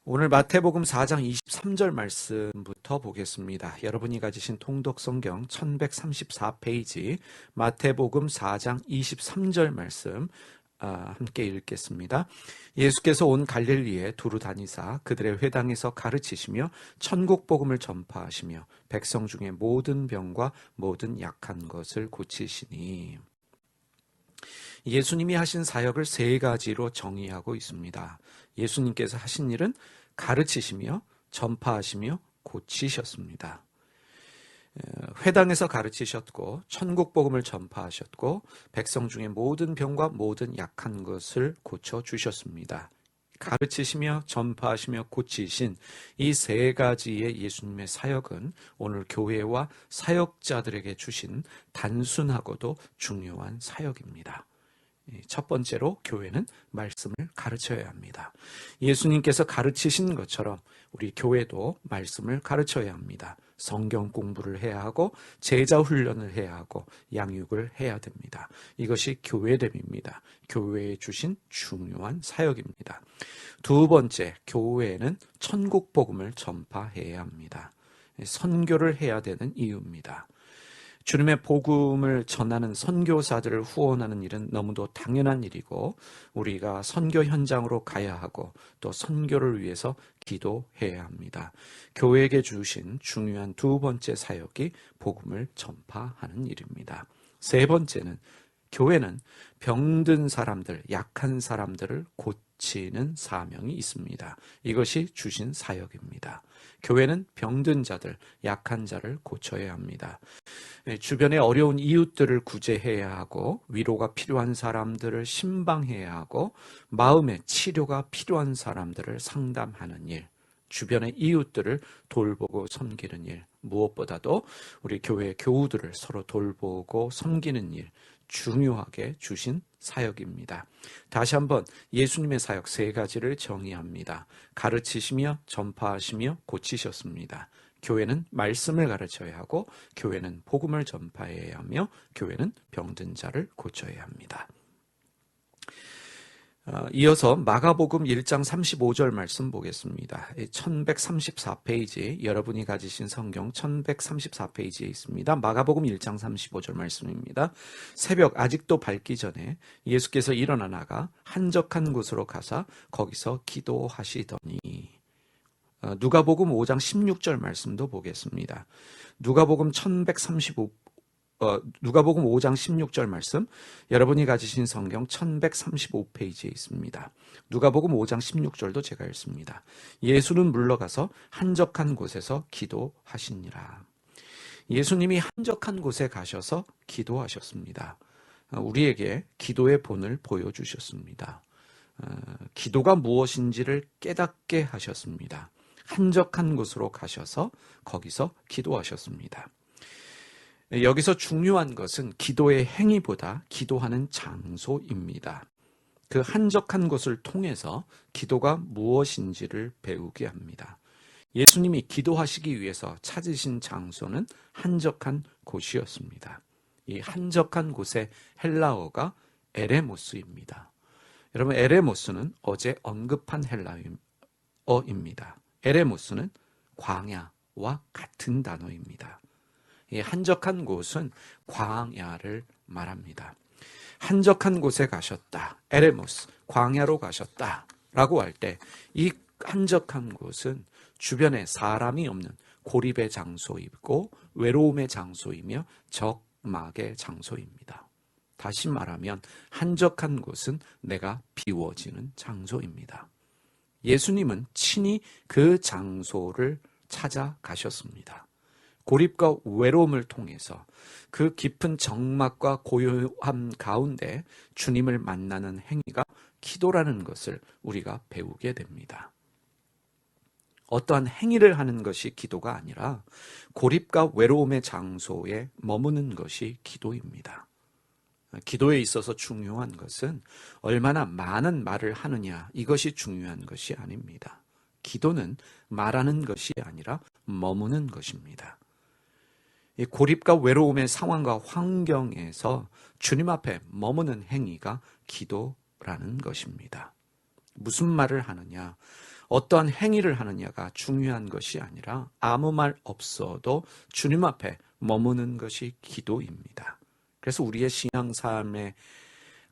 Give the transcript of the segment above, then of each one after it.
오늘 마태복음 4장 23절 말씀부터 보겠습니다. 여러분이 가지신 통독 성경 1134페이지 마태복음 4장 23절 말씀 함께 읽겠습니다. 예수께서 온 갈릴리에 두루 다니사 그들의 회당에서 가르치시며 천국 복음을 전파하시며 백성 중에 모든 병과 모든 약한 것을 고치시니. 예수님이 하신 사역을 세 가지로 정의하고 있습니다. 예수님께서 하신 일은 가르치시며 전파하시며 고치셨습니다. 회당에서 가르치셨고 천국 복음을 전파하셨고 백성 중에 모든 병과 모든 약한 것을 고쳐주셨습니다. 가르치시며 전파하시며 고치신 이 세 가지의 예수님의 사역은 오늘 교회와 사역자들에게 주신 단순하고도 중요한 사역입니다. 첫 번째로 교회는 말씀을 가르쳐야 합니다. 예수님께서 가르치신 것처럼 우리 교회도 말씀을 가르쳐야 합니다. 성경 공부를 해야 하고 제자 훈련을 해야 하고 양육을 해야 됩니다. 이것이 교회됨입니다. 교회에 주신 중요한 사역입니다. 두 번째, 교회는 천국 복음을 전파해야 합니다. 선교를 해야 되는 이유입니다. 주님의 복음을 전하는 선교사들을 후원하는 일은 너무도 당연한 일이고 우리가 선교 현장으로 가야 하고 또 선교를 위해서 기도해야 합니다. 교회에게 주신 중요한 두 번째 사역이 복음을 전파하는 일입니다. 세 번째는 교회는 병든 사람들, 약한 사람들을 고치는 사명이 있습니다. 이것이 주신 사역입니다. 교회는 병든 자들, 약한 자를 고쳐야 합니다. 주변의 어려운 이웃들을 구제해야 하고 위로가 필요한 사람들을 신방해야 하고 마음의 치료가 필요한 사람들을 상담하는 일, 주변의 이웃들을 돌보고 섬기는 일, 무엇보다도 우리 교회 교우들을 서로 돌보고 섬기는 일, 중요하게 주신 사역입니다. 다시 한번 예수님의 사역 세 가지를 정의합니다. 가르치시며 전파하시며 고치셨습니다. 교회는 말씀을 가르쳐야 하고 교회는 복음을 전파해야 하며 교회는 병든 자를 고쳐야 합니다. 이어서 마가복음 1장 35절 말씀 보겠습니다. 1134페이지, 여러분이 가지신 성경 1134페이지에 있습니다. 마가복음 1장 35절 말씀입니다. 새벽 아직도 밝기 전에 예수께서 일어나 나가 한적한 곳으로 가사 거기서 기도하시더니. 누가복음 5장 16절 말씀도 보겠습니다. 누가복음 5장 16절 말씀, 여러분이 가지신 성경 1135페이지에 있습니다. 누가복음 5장 16절도 제가 읽습니다. 예수는 물러가서 한적한 곳에서 기도하시니라. 예수님이 한적한 곳에 가셔서 기도하셨습니다. 우리에게 기도의 본을 보여주셨습니다. 기도가 무엇인지를 깨닫게 하셨습니다. 한적한 곳으로 가셔서 거기서 기도하셨습니다. 여기서 중요한 것은 기도의 행위보다 기도하는 장소입니다. 그 한적한 곳을 통해서 기도가 무엇인지를 배우게 합니다. 예수님이 기도하시기 위해서 찾으신 장소는 한적한 곳이었습니다. 이 한적한 곳의 헬라어가 에레모스입니다. 여러분, 에레모스는 어제 언급한 헬라어입니다. 에레모스는 광야와 같은 단어입니다. 이 한적한 곳은 광야를 말합니다. 한적한 곳에 가셨다. 에레모스, 광야로 가셨다. 라고 할 때 이 한적한 곳은 주변에 사람이 없는 고립의 장소이고 외로움의 장소이며 적막의 장소입니다. 다시 말하면 한적한 곳은 내가 비워지는 장소입니다. 예수님은 친히 그 장소를 찾아가셨습니다. 고립과 외로움을 통해서 그 깊은 적막과 고요함 가운데 주님을 만나는 행위가 기도라는 것을 우리가 배우게 됩니다. 어떠한 행위를 하는 것이 기도가 아니라 고립과 외로움의 장소에 머무는 것이 기도입니다. 기도에 있어서 중요한 것은 얼마나 많은 말을 하느냐, 이것이 중요한 것이 아닙니다. 기도는 말하는 것이 아니라 머무는 것입니다. 이 고립과 외로움의 상황과 환경에서 주님 앞에 머무는 행위가 기도라는 것입니다. 무슨 말을 하느냐? 어떠한 행위를 하느냐가 중요한 것이 아니라 아무 말 없어도 주님 앞에 머무는 것이 기도입니다. 그래서 우리의 신앙 삶에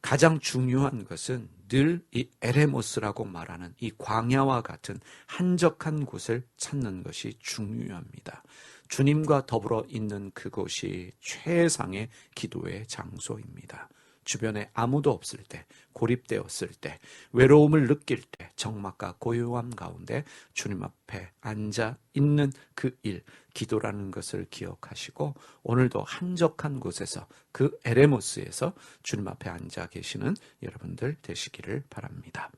가장 중요한 것은 늘 이 에레모스라고 말하는 이 광야와 같은 한적한 곳을 찾는 것이 중요합니다. 주님과 더불어 있는 그곳이 최상의 기도의 장소입니다. 주변에 아무도 없을 때, 고립되었을 때, 외로움을 느낄 때, 적막과 고요함 가운데 주님 앞에 앉아 있는 그 일, 기도라는 것을 기억하시고 오늘도 한적한 곳에서 그 에레모스에서 주님 앞에 앉아 계시는 여러분들 되시기를 바랍니다.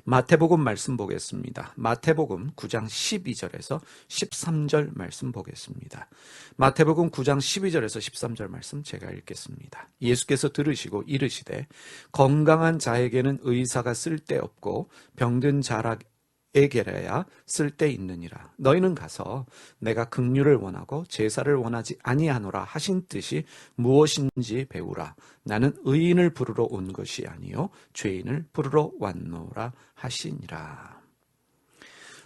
마태복음 말씀 보겠습니다. 마태복음 9장 12절에서 13절 말씀 보겠습니다. 마태복음 9장 12절에서 13절 말씀 제가 읽겠습니다. 예수께서 들으시고 이르시되 건강한 자에게는 의사가 쓸데없고 병든 자에게라야 쓸데있느니라. 너희는 가서 내가 긍휼을 원하고 제사를 원하지 아니하노라 하신 뜻이 무엇인지 배우라. 나는 의인을 부르러 온 것이 아니요 죄인을 부르러 왔노라 하시니라.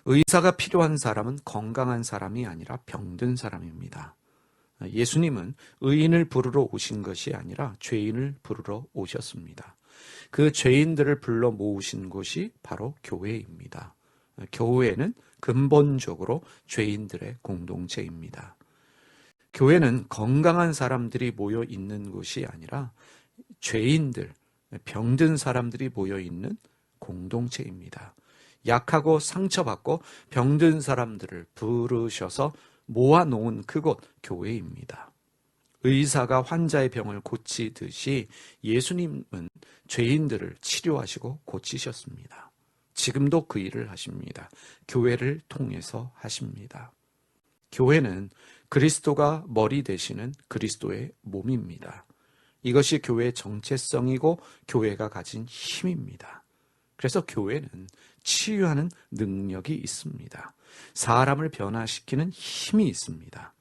의사가 필요한 사람은 건강한 사람이 아니라 병든 사람입니다. 예수님은 의인을 부르러 오신 것이 아니라 죄인을 부르러 오셨습니다. 그 죄인들을 불러 모으신 곳이 바로 교회입니다. 교회는 근본적으로 죄인들의 공동체입니다. 교회는 건강한 사람들이 모여 있는 곳이 아니라 죄인들, 병든 사람들이 모여 있는 공동체입니다. 약하고 상처받고 병든 사람들을 부르셔서 모아놓은 그곳 교회입니다. 의사가 환자의 병을 고치듯이 예수님은 죄인들을 치료하시고 고치셨습니다. 지금도 그 일을 하십니다. 교회를 통해서 하십니다. 교회는 그리스도가 머리 되시는 그리스도의 몸입니다. 이것이 교회의 정체성이고 교회가 가진 힘입니다. 그래서 교회는 치유하는 능력이 있습니다. 사람을 변화시키는 힘이 있습니다.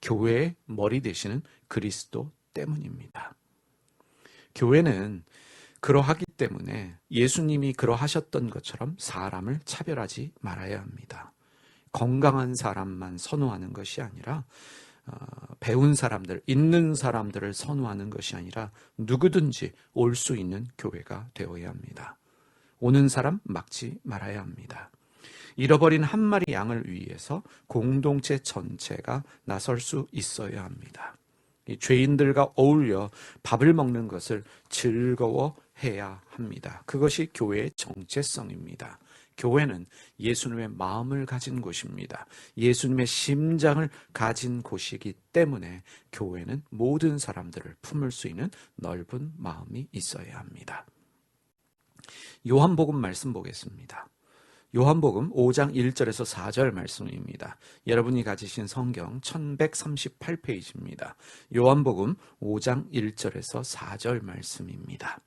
교회의 머리 되시는 그리스도 때문입니다. 교회는 그러하기 때문에 예수님이 그러하셨던 것처럼 사람을 차별하지 말아야 합니다. 건강한 사람만 선호하는 것이 아니라 배운 사람들, 있는 사람들을 선호하는 것이 아니라 누구든지 올 수 있는 교회가 되어야 합니다. 오는 사람 막지 말아야 합니다. 잃어버린 한 마리 양을 위해서 공동체 전체가 나설 수 있어야 합니다. 이 죄인들과 어울려 밥을 먹는 것을 즐거워해야 합니다. 그것이 교회의 정체성입니다. 교회는 예수님의 마음을 가진 곳입니다. 예수님의 심장을 가진 곳이기 때문에 교회는 모든 사람들을 품을 수 있는 넓은 마음이 있어야 합니다. 요한복음 말씀 보겠습니다. 요한복음 5장 1절에서 4절 말씀입니다. 여러분이 가지신 성경 1138페이지입니다. 요한복음 5장 1절에서 4절 말씀입니다.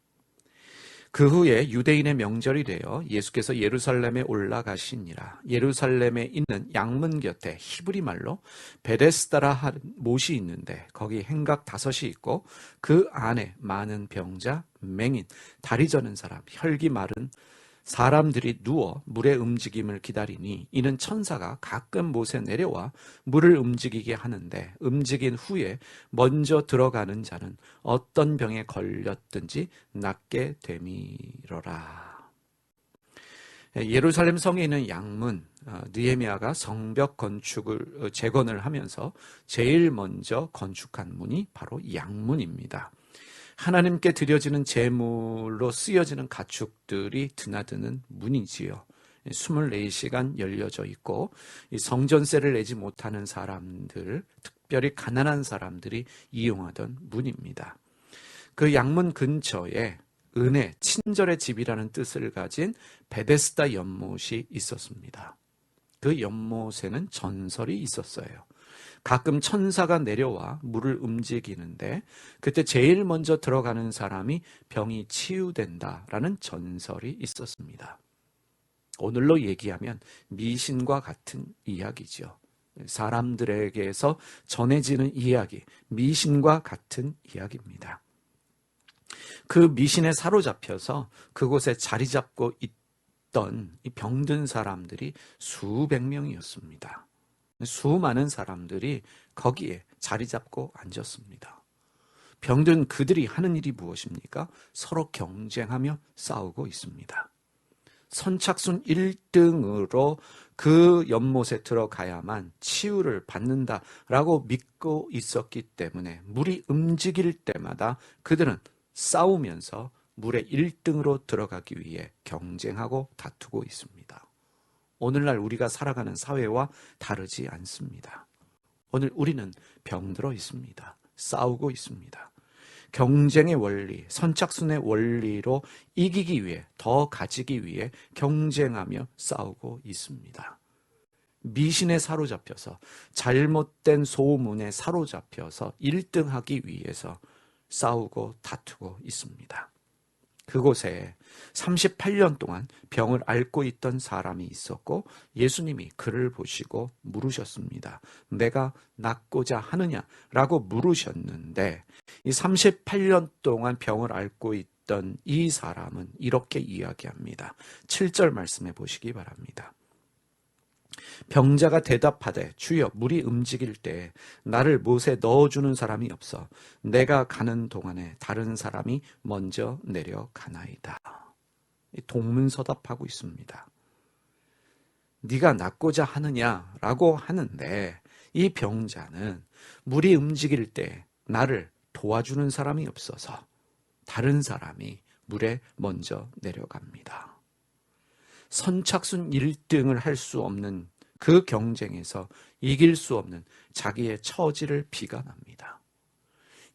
그 후에 유대인의 명절이 되어 예수께서 예루살렘에 올라가시니라. 예루살렘에 있는 양문 곁에 히브리 말로 베데스다라 한 못이 있는데 거기 행각 5이 있고 그 안에 많은 병자, 맹인, 다리 저는 사람, 혈기 마른 사람들이 누워 물의 움직임을 기다리니 이는 천사가 가끔 못에 내려와 물을 움직이게 하는데 움직인 후에 먼저 들어가는 자는 어떤 병에 걸렸든지 낫게 됨이러라. 예루살렘 성에 있는 양문, 느헤미야가 성벽 건축을 재건을 하면서 제일 먼저 건축한 문이 바로 양문입니다. 하나님께 드려지는 제물로 쓰여지는 가축들이 드나드는 문이지요. 24시간 열려져 있고 성전세를 내지 못하는 사람들, 특별히 가난한 사람들이 이용하던 문입니다. 그 양문 근처에 은혜, 친절의 집이라는 뜻을 가진 베데스다 연못이 있었습니다. 그 연못에는 전설이 있었어요. 가끔 천사가 내려와 물을 움직이는데 그때 제일 먼저 들어가는 사람이 병이 치유된다라는 전설이 있었습니다. 오늘로 얘기하면 미신과 같은 이야기죠. 사람들에게서 전해지는 이야기, 미신과 같은 이야기입니다. 그 미신에 사로잡혀서 그곳에 자리 잡고 있던 이 병든 사람들이 수백 명이었습니다. 수많은 사람들이 거기에 자리 잡고 앉았습니다. 병든 그들이 하는 일이 무엇입니까? 서로 경쟁하며 싸우고 있습니다. 선착순 1등으로 그 연못에 들어가야만 치유를 받는다라고 믿고 있었기 때문에 물이 움직일 때마다 그들은 싸우면서 물의 1등으로 들어가기 위해 경쟁하고 다투고 있습니다. 오늘날 우리가 살아가는 사회와 다르지 않습니다. 오늘 우리는 병들어 있습니다. 싸우고 있습니다. 경쟁의 원리, 선착순의 원리로 이기기 위해, 더 가지기 위해 경쟁하며 싸우고 있습니다. 미신에 사로잡혀서, 잘못된 소문에 사로잡혀서 1등하기 위해서 싸우고 다투고 있습니다. 그곳에 38년 동안 병을 앓고 있던 사람이 있었고 예수님이 그를 보시고 물으셨습니다. 내가 낫고자 하느냐라고 물으셨는데 이 38년 동안 병을 앓고 있던 이 사람은 이렇게 이야기합니다. 7절 말씀해 보시기 바랍니다. 병자가 대답하되 주여 물이 움직일 때 나를 못에 넣어주는 사람이 없어 내가 가는 동안에 다른 사람이 먼저 내려가나이다. 동문서답하고 있습니다. 네가 낫고자 하느냐라고 하는데 이 병자는 물이 움직일 때 나를 도와주는 사람이 없어서 다른 사람이 물에 먼저 내려갑니다. 선착순 1등을 할 수 없는 그 경쟁에서 이길 수 없는 자기의 처지를 비관합니다.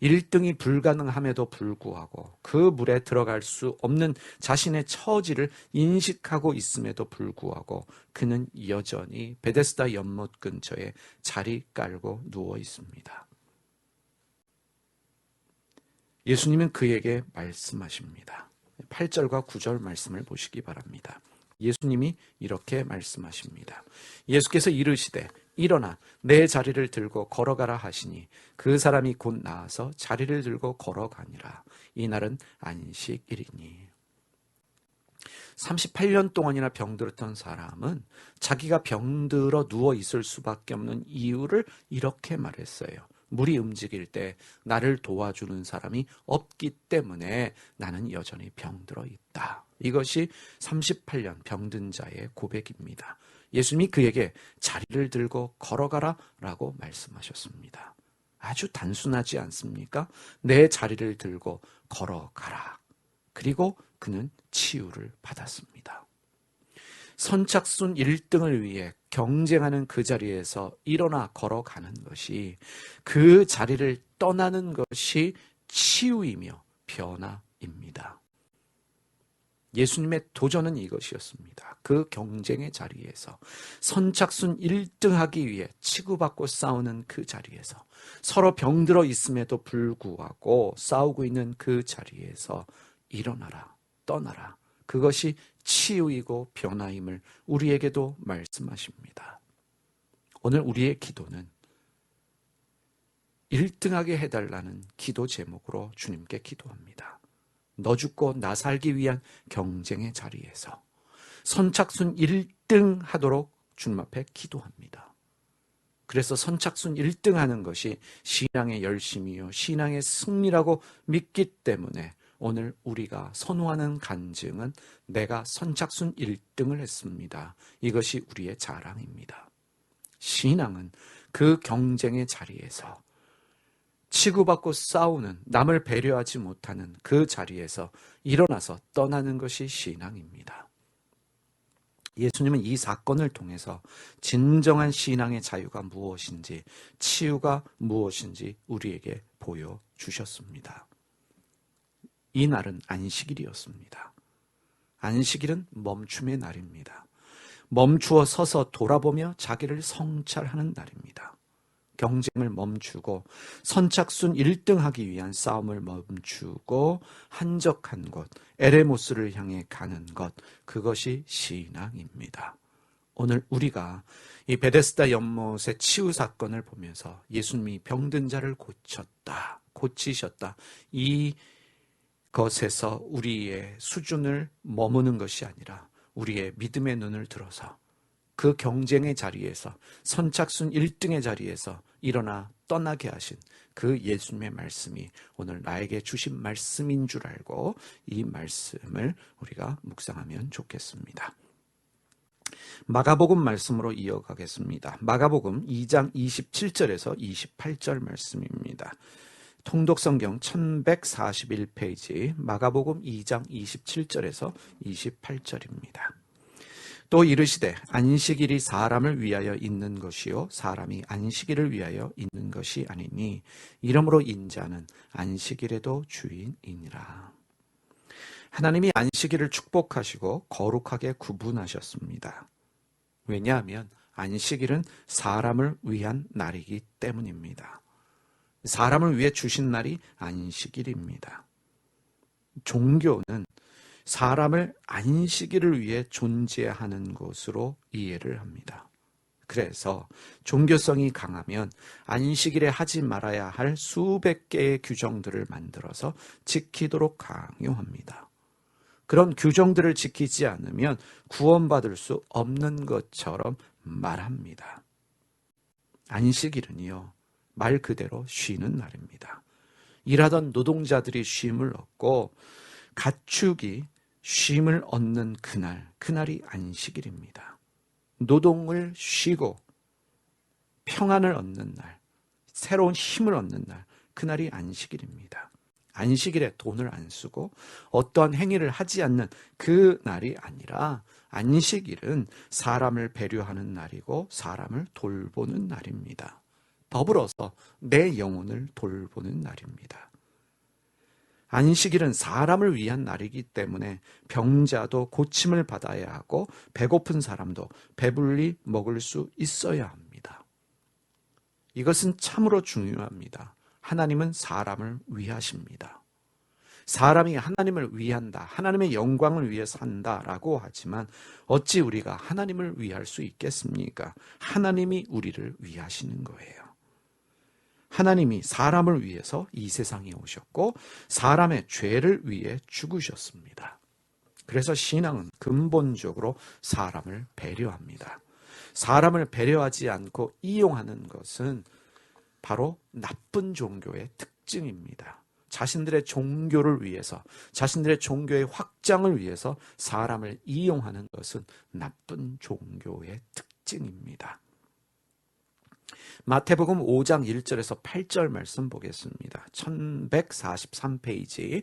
1등이 불가능함에도 불구하고 그 물에 들어갈 수 없는 자신의 처지를 인식하고 있음에도 불구하고 그는 여전히 베데스다 연못 근처에 자리 깔고 누워 있습니다. 예수님은 그에게 말씀하십니다. 8절과 9절 말씀을 보시기 바랍니다. 예수님이 이렇게 말씀하십니다. 예수께서 이르시되 일어나 내 자리를 들고 걸어가라 하시니 그 사람이 곧 나아서 자리를 들고 걸어가니라. 이날은 안식일이니. 38년 동안이나 병들었던 사람은 자기가 병들어 누워 있을 수밖에 없는 이유를 이렇게 말했어요. 물이 움직일 때 나를 도와주는 사람이 없기 때문에 나는 여전히 병들어 있다. 이것이 38년 병든 자의 고백입니다. 예수님이 그에게 자리를 들고 걸어가라 라고 말씀하셨습니다. 아주 단순하지 않습니까? 내 자리를 들고 걸어가라. 그리고 그는 치유를 받았습니다. 선착순 1등을 위해 경쟁하는 그 자리에서 일어나 걸어가는 것이, 그 자리를 떠나는 것이 치유이며 변화입니다. 예수님의 도전은 이것이었습니다. 그 경쟁의 자리에서, 선착순 1등 하기 위해 치고받고 싸우는 그 자리에서, 서로 병들어 있음에도 불구하고 싸우고 있는 그 자리에서 일어나라, 떠나라. 그것이 치유이고 변화임을 우리에게도 말씀하십니다. 오늘 우리의 기도는 1등하게 해달라는 기도 제목으로 주님께 기도합니다. 너 죽고 나 살기 위한 경쟁의 자리에서 선착순 1등 하도록 주님 앞에 기도합니다. 그래서 선착순 1등 하는 것이 신앙의 열심이요 신앙의 승리라고 믿기 때문에 오늘 우리가 선호하는 간증은 내가 선착순 1등을 했습니다. 이것이 우리의 자랑입니다. 신앙은 그 경쟁의 자리에서 치고받고 싸우는, 남을 배려하지 못하는 그 자리에서 일어나서 떠나는 것이 신앙입니다. 예수님은 이 사건을 통해서 진정한 신앙의 자유가 무엇인지, 치유가 무엇인지 우리에게 보여주셨습니다. 이 날은 안식일이었습니다. 안식일은 멈춤의 날입니다. 멈추어 서서 돌아보며 자기를 성찰하는 날입니다. 경쟁을 멈추고 선착순 1등 하기 위한 싸움을 멈추고 한적한 곳, 에레모스를 향해 가는 것, 그것이 신앙입니다. 오늘 우리가 이 베데스다 연못의 치유 사건을 보면서 예수님이 병든 자를 고쳤다, 고치셨다, 이 것에서 우리의 수준을 머무는 것이 아니라 우리의 믿음의 눈을 들어서 그 경쟁의 자리에서 선착순 1등의 자리에서 일어나 떠나게 하신 그 예수님의 말씀이 오늘 나에게 주신 말씀인 줄 알고 이 말씀을 우리가 묵상하면 좋겠습니다. 마가복음 말씀으로 이어가겠습니다. 마가복음 2장 27절에서 28절 말씀입니다. 통독성경 1141페이지 마가복음 2장 27절에서 28절입니다. 또 이르시되 안식일이 사람을 위하여 있는 것이요 사람이 안식일을 위하여 있는 것이 아니니 이러므로 인자는 안식일에도 주인이니라. 하나님이 안식일을 축복하시고 거룩하게 구분하셨습니다. 왜냐하면 안식일은 사람을 위한 날이기 때문입니다. 사람을 위해 주신 날이 안식일입니다. 종교는 사람을 안식일을 위해 존재하는 것으로 이해를 합니다. 그래서 종교성이 강하면 안식일에 하지 말아야 할 수백 개의 규정들을 만들어서 지키도록 강요합니다. 그런 규정들을 지키지 않으면 구원받을 수 없는 것처럼 말합니다. 안식일은요, 말 그대로 쉬는 날입니다. 일하던 노동자들이 쉼을 얻고 가축이 쉼을 얻는 그날이 안식일입니다. 노동을 쉬고 평안을 얻는 날, 새로운 힘을 얻는 날, 그날이 안식일입니다. 안식일에 돈을 안 쓰고 어떠한 행위를 하지 않는 그 날이 아니라 안식일은 사람을 배려하는 날이고 사람을 돌보는 날입니다. 더불어서 내 영혼을 돌보는 날입니다. 안식일은 사람을 위한 날이기 때문에 병자도 고침을 받아야 하고 배고픈 사람도 배불리 먹을 수 있어야 합니다. 이것은 참으로 중요합니다. 하나님은 사람을 위하십니다. 사람이 하나님을 위한다, 하나님의 영광을 위해 산다라고 하지만 어찌 우리가 하나님을 위할 수 있겠습니까? 하나님이 우리를 위하시는 거예요. 하나님이 사람을 위해서 이 세상에 오셨고 사람의 죄를 위해 죽으셨습니다. 그래서 신앙은 근본적으로 사람을 배려합니다. 사람을 배려하지 않고 이용하는 것은 바로 나쁜 종교의 특징입니다. 자신들의 종교를 위해서, 자신들의 종교의 확장을 위해서 사람을 이용하는 것은 나쁜 종교의 특징입니다. 마태복음 5장 1절에서 8절 말씀 보겠습니다. 1143페이지,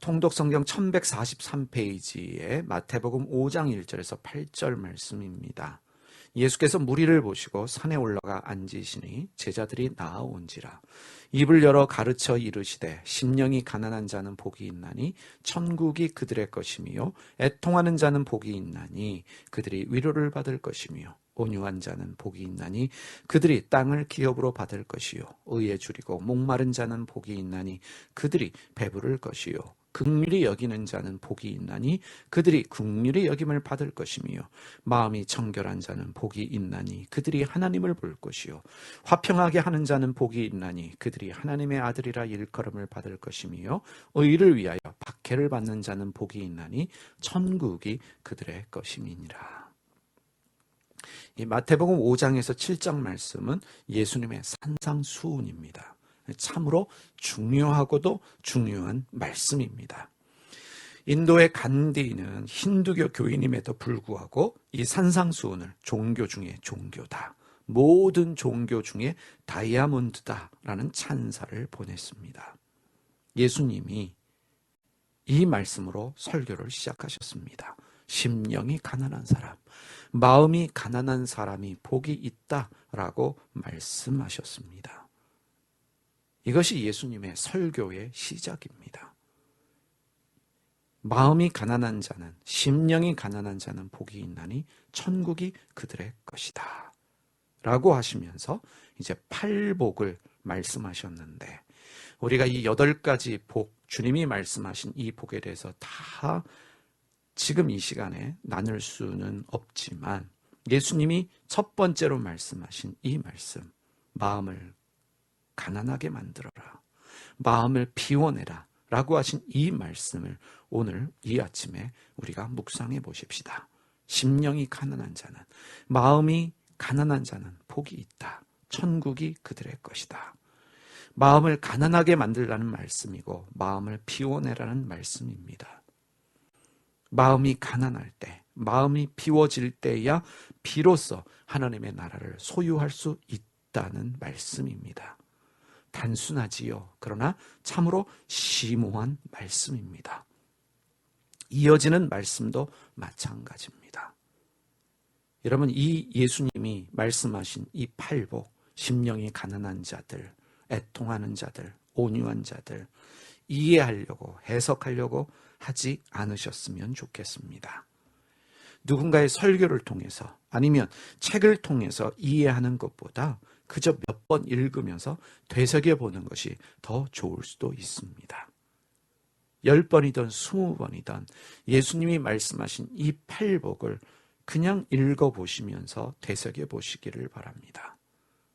통독성경 1143페이지에 마태복음 5장 1절에서 8절 말씀입니다. 예수께서 무리를 보시고 산에 올라가 앉으시니 제자들이 나아온지라. 입을 열어 가르쳐 이르시되 심령이 가난한 자는 복이 있나니 천국이 그들의 것이며 애통하는 자는 복이 있나니 그들이 위로를 받을 것이며 온유한 자는 복이 있나니 그들이 땅을 기업으로 받을 것이요 의에 줄이고 목마른 자는 복이 있나니 그들이 배부를 것이요 긍휼히 여기는 자는 복이 있나니 그들이 긍휼히 여김을 받을 것이며 마음이 청결한 자는 복이 있나니 그들이 하나님을 볼 것이요 화평하게 하는 자는 복이 있나니 그들이 하나님의 아들이라 일컬음을 받을 것이며 의를 위하여 박해를 받는 자는 복이 있나니 천국이 그들의 것임이니라. 이 마태복음 5장에서 7장 말씀은 예수님의 산상수훈입니다. 참으로 중요하고도 중요한 말씀입니다. 인도의 간디는 힌두교 교인임에도 불구하고 이 산상수훈을 종교 중에 종교다, 모든 종교 중에 다이아몬드다라는 찬사를 보냈습니다. 예수님이 이 말씀으로 설교를 시작하셨습니다. 심령이 가난한 사람, 마음이 가난한 사람이 복이 있다라고 말씀하셨습니다. 이것이 예수님의 설교의 시작입니다. 마음이 가난한 자는, 심령이 가난한 자는 복이 있나니 천국이 그들의 것이다 라고 하시면서 이제 8복을 말씀하셨는데, 우리가 이 8가지 복, 주님이 말씀하신 이 복에 대해서 다 지금 이 시간에 나눌 수는 없지만 예수님이 첫 번째로 말씀하신 이 말씀, 마음을 가난하게 만들어라, 마음을 비워내라, 라고 하신 이 말씀을 오늘 이 아침에 우리가 묵상해 보십시다. 심령이 가난한 자는, 마음이 가난한 자는 복이 있다. 천국이 그들의 것이다. 마음을 가난하게 만들라는 말씀이고 마음을 비워내라는 말씀입니다. 마음이 가난할 때, 마음이 비워질 때야 비로소 하나님의 나라를 소유할 수 있다는 말씀입니다. 단순하지요. 그러나 참으로 심오한 말씀입니다. 이어지는 말씀도 마찬가지입니다. 여러분, 이 예수님이 말씀하신 이 팔복, 심령이 가난한 자들, 애통하는 자들, 온유한 자들, 이해하려고, 해석하려고 하지 않으셨으면 좋겠습니다. 누군가의 설교를 통해서 아니면 책을 통해서 이해하는 것보다 그저 몇 번 읽으면서 되새겨보는 것이 더 좋을 수도 있습니다. 10번이든 20번이든 예수님이 말씀하신 이 팔복을 그냥 읽어보시면서 되새겨보시기를 바랍니다.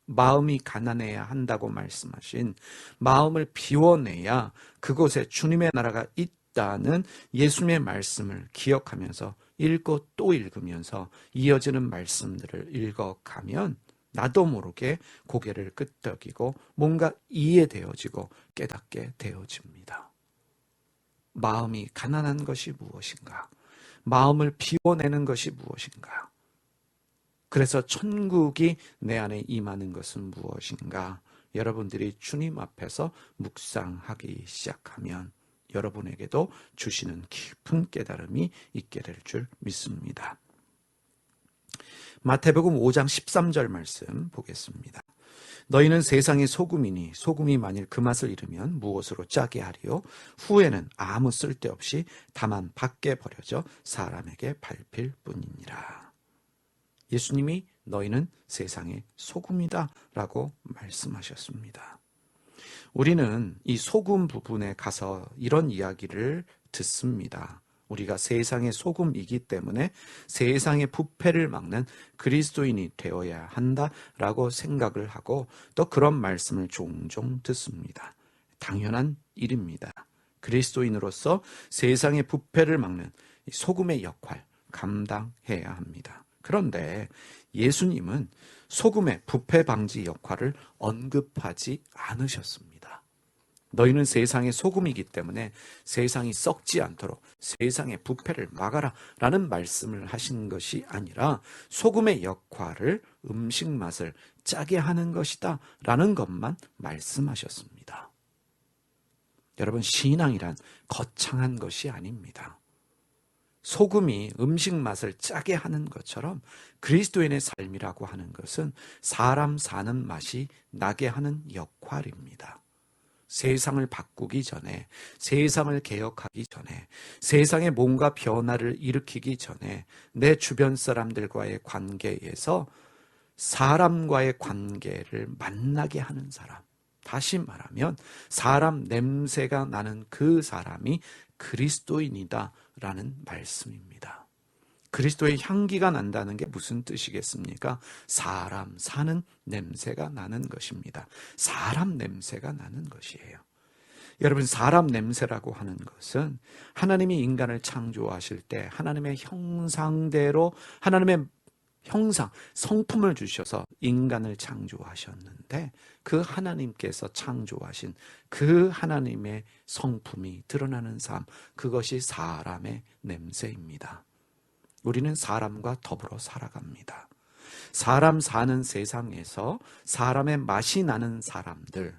마음이 가난해야 한다고 말씀하신 마음을 비워내야 그곳에 주님의 나라가 있다는 예수님의 말씀을 기억하면서 읽고 또 읽으면서 이어지는 말씀들을 읽어가면 나도 모르게 고개를 끄덕이고 뭔가 이해되어지고 깨닫게 되어집니다. 마음이 가난한 것이 무엇인가? 마음을 비워내는 것이 무엇인가? 그래서 천국이 내 안에 임하는 것은 무엇인가? 여러분들이 주님 앞에서 묵상하기 시작하면 여러분에게도 주시는 깊은 깨달음이 있게 될 줄 믿습니다. 마태복음 5장 13절 말씀 보겠습니다. 너희는 세상의 소금이니 소금이 만일 그 맛을 잃으면 무엇으로 짜게 하리요? 후에는 아무 쓸데없이 다만 밖에 버려져 사람에게 밟힐 뿐이니라. 예수님이 너희는 세상의 소금이다 라고 말씀하셨습니다. 우리는 이 소금 부분에 가서 이런 이야기를 듣습니다. 우리가 세상의 소금이기 때문에 세상의 부패를 막는 그리스도인이 되어야 한다라고 생각을 하고 또 그런 말씀을 종종 듣습니다. 당연한 일입니다. 그리스도인으로서 세상의 부패를 막는 소금의 역할 감당해야 합니다. 그런데 예수님은 소금의 부패 방지 역할을 언급하지 않으셨습니다. 너희는 세상의 소금이기 때문에 세상이 썩지 않도록 세상의 부패를 막아라 라는 말씀을 하신 것이 아니라 소금의 역할을 음식 맛을 짜게 하는 것이다 라는 것만 말씀하셨습니다. 여러분, 신앙이란 거창한 것이 아닙니다. 소금이 음식 맛을 짜게 하는 것처럼 그리스도인의 삶이라고 하는 것은 사람 사는 맛이 나게 하는 역할입니다. 세상을 바꾸기 전에, 세상을 개혁하기 전에, 세상에 뭔가 변화를 일으키기 전에 내 주변 사람들과의 관계에서 사람과의 관계를 만나게 하는 사람, 다시 말하면 사람 냄새가 나는 그 사람이 그리스도인이다 라는 말씀입니다. 그리스도의 향기가 난다는 게 무슨 뜻이겠습니까? 사람 사는 냄새가 나는 것입니다. 사람 냄새가 나는 것이에요. 여러분, 사람 냄새라고 하는 것은 하나님이 인간을 창조하실 때 하나님의 형상대로 하나님의 형상, 성품을 주셔서 인간을 창조하셨는데 그 하나님께서 창조하신 그 하나님의 성품이 드러나는 삶, 그것이 사람의 냄새입니다. 우리는 사람과 더불어 살아갑니다. 사람 사는 세상에서 사람의 맛이 나는 사람들,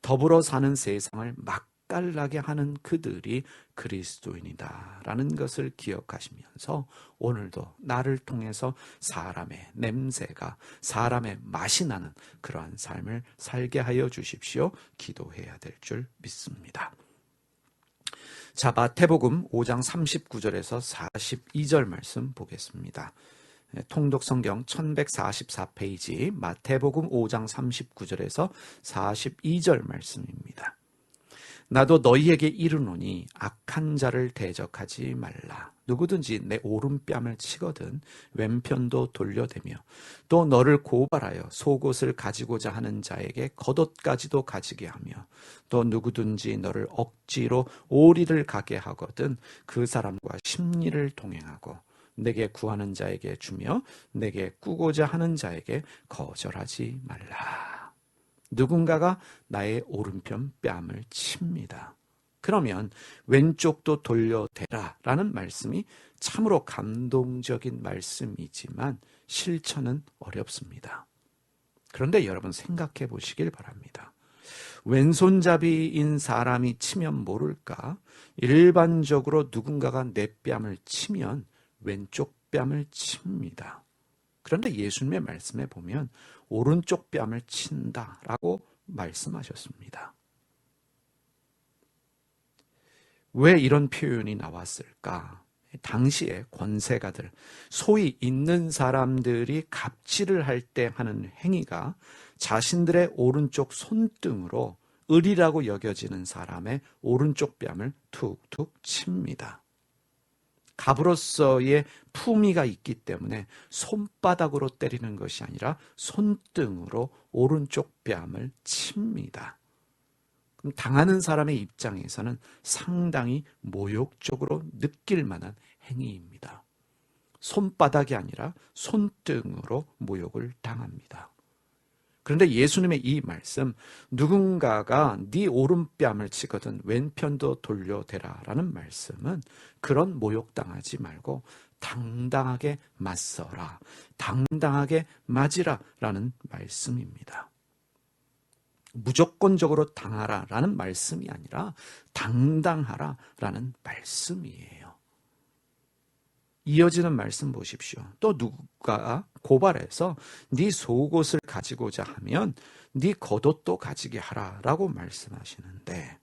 더불어 사는 세상을 맛깔나게 하는 그들이 그리스도인이다라는 것을 기억하시면서 오늘도 나를 통해서 사람의 냄새가, 사람의 맛이 나는 그러한 삶을 살게 하여 주십시오. 기도해야 될 줄 믿습니다. 자, 마태복음 5장 39절에서 42절 말씀 보겠습니다. 통독성경 1144페이지 마태복음 5장 39절에서 42절 말씀입니다. 나도 너희에게 이르노니 악한 자를 대적하지 말라. 누구든지 내 오른뺨을 치거든 왼편도 돌려대며 또 너를 고발하여 속옷을 가지고자 하는 자에게 겉옷까지도 가지게 하며 또 누구든지 너를 억지로 오리를 가게 하거든 그 사람과 심리를 동행하고 내게 구하는 자에게 주며 내게 꾸고자 하는 자에게 거절하지 말라. 누군가가 나의 오른편 뺨을 칩니다. 그러면 왼쪽도 돌려대라 라는 말씀이 참으로 감동적인 말씀이지만 실천은 어렵습니다. 그런데 여러분 생각해 보시길 바랍니다. 왼손잡이인 사람이 치면 모를까? 일반적으로 누군가가 내 뺨을 치면 왼쪽 뺨을 칩니다. 그런데 예수님의 말씀에 보면 오른쪽 뺨을 친다라고 말씀하셨습니다. 왜 이런 표현이 나왔을까? 당시에 권세가들, 소위 있는 사람들이 갑질을 할 때 하는 행위가 자신들의 오른쪽 손등으로 을이라고 여겨지는 사람의 오른쪽 뺨을 툭툭 칩니다. 갑으로서의 품위가 있기 때문에 손바닥으로 때리는 것이 아니라 손등으로 오른쪽 뺨을 칩니다. 그럼 당하는 사람의 입장에서는 상당히 모욕적으로 느낄 만한 행위입니다. 손바닥이 아니라 손등으로 모욕을 당합니다. 그런데 예수님의 이 말씀, 누군가가 네 오른뺨을 치거든 왼편도 돌려대라 라는 말씀은 그런 모욕당하지 말고 당당하게 맞서라, 당당하게 맞으라 라는 말씀입니다. 무조건적으로 당하라 라는 말씀이 아니라 당당하라 라는 말씀이에요. 이어지는 말씀 보십시오. 또 누가 고발해서 네 속옷을 가지고자 하면 네 겉옷도 가지게 하라 라고 말씀하시는데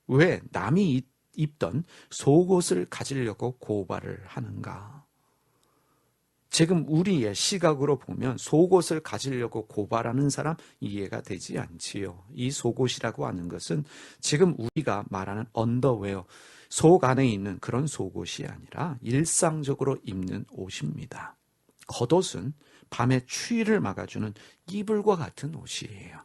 왜 남이 입던 속옷을 가지려고 고발을 하는가? 지금 우리의 시각으로 보면 속옷을 가지려고 고발하는 사람 이해가 되지 않지요. 이 속옷이라고 하는 것은 지금 우리가 말하는 언더웨어, 속 안에 있는 그런 속옷이 아니라 일상적으로 입는 옷입니다. 겉옷은 밤의 추위를 막아주는 이불과 같은 옷이에요.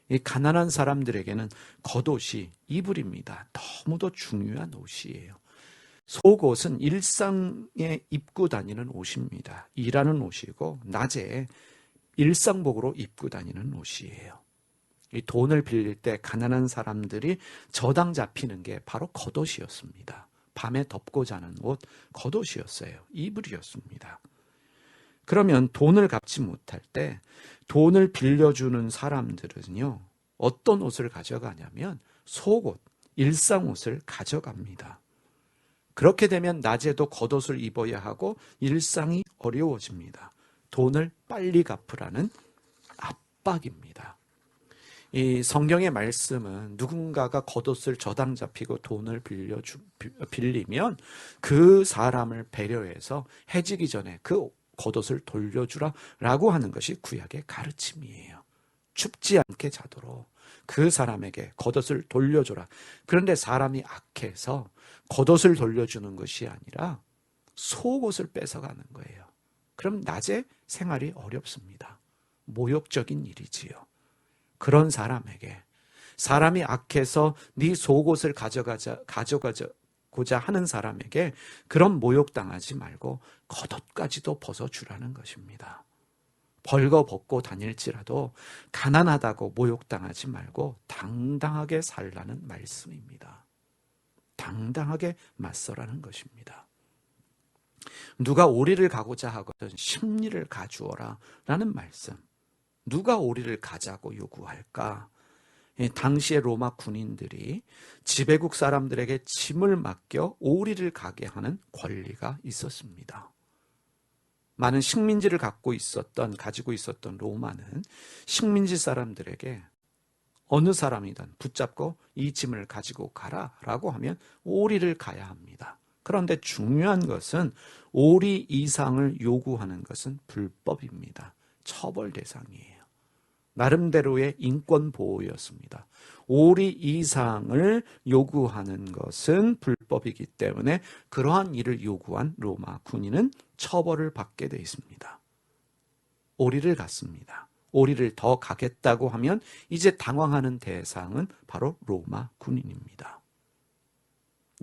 이 가난한 사람들에게는 겉옷이 이불입니다. 너무도 중요한 옷이에요. 속옷은 일상에 입고 다니는 옷입니다. 일하는 옷이고 낮에 일상복으로 입고 다니는 옷이에요. 이 돈을 빌릴 때 가난한 사람들이 저당 잡히는 게 바로 겉옷이었습니다. 밤에 덮고 자는 옷, 겉옷이었어요. 이불이었습니다. 그러면 돈을 갚지 못할 때 돈을 빌려주는 사람들은요, 어떤 옷을 가져가냐면 속옷, 일상옷을 가져갑니다. 그렇게 되면 낮에도 겉옷을 입어야 하고 일상이 어려워집니다. 돈을 빨리 갚으라는 압박입니다. 이 성경의 말씀은 누군가가 겉옷을 저당 잡히고 돈을 빌리면 그 사람을 배려해서 해지기 전에 그 겉옷을 돌려주라 라고 하는 것이 구약의 가르침이에요. 춥지 않게 자도록 그 사람에게 겉옷을 돌려줘라. 그런데 사람이 악해서 겉옷을 돌려주는 것이 아니라 속옷을 뺏어가는 거예요. 그럼 낮에 생활이 어렵습니다. 모욕적인 일이지요. 그런 사람에게 사람이 악해서 네 속옷을 가져가고자 하는 사람에게 그런 모욕당하지 말고 겉옷까지도 벗어주라는 것입니다. 벌거벗고 다닐지라도 가난하다고 모욕당하지 말고 당당하게 살라는 말씀입니다. 당당하게 맞서라는 것입니다. 누가 오리를 가고자 하거든 심리를 가주어라 라는 말씀. 누가 오리를 가자고 요구할까? 당시의 로마 군인들이 지배국 사람들에게 짐을 맡겨 오리를 가게 하는 권리가 있었습니다. 많은 식민지를 가지고 있었던 로마는 식민지 사람들에게 어느 사람이든 붙잡고 이 짐을 가지고 가라라고 하면 오리를 가야 합니다. 그런데 중요한 것은 오리 이상을 요구하는 것은 불법입니다. 처벌 대상이에요. 나름대로의 인권 보호였습니다. 오리 이상을 요구하는 것은 불법이기 때문에 그러한 일을 요구한 로마 군인은 처벌을 받게 되어 있습니다. 오리를 갖습니다. 오리를 더 가겠다고 하면 이제 당황하는 대상은 바로 로마 군인입니다.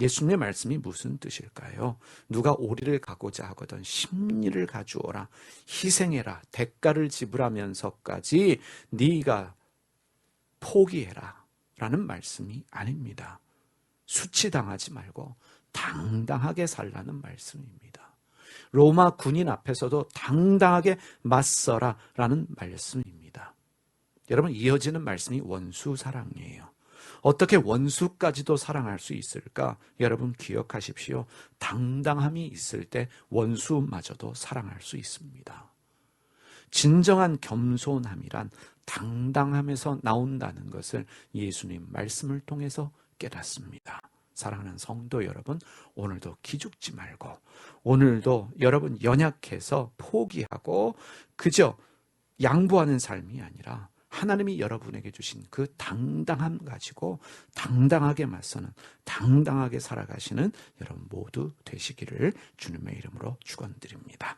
예수님의 말씀이 무슨 뜻일까요? 누가 오리를 가고자 하거든 심리를 가주어라, 희생해라, 대가를 지불하면서까지 네가 포기해라 라는 말씀이 아닙니다. 수치당하지 말고 당당하게 살라는 말씀입니다. 로마 군인 앞에서도 당당하게 맞서라 라는 말씀입니다. 여러분, 이어지는 말씀이 원수 사랑이에요. 어떻게 원수까지도 사랑할 수 있을까? 여러분 기억하십시오. 당당함이 있을 때 원수마저도 사랑할 수 있습니다. 진정한 겸손함이란 당당함에서 나온다는 것을 예수님 말씀을 통해서 깨닫습니다. 사랑하는 성도 여러분, 오늘도 기죽지 말고, 오늘도 여러분 연약해서 포기하고 그저 양보하는 삶이 아니라 하나님이 여러분에게 주신 그 당당함 가지고 당당하게 맞서는, 당당하게 살아가시는 여러분 모두 되시기를 주님의 이름으로 축원드립니다.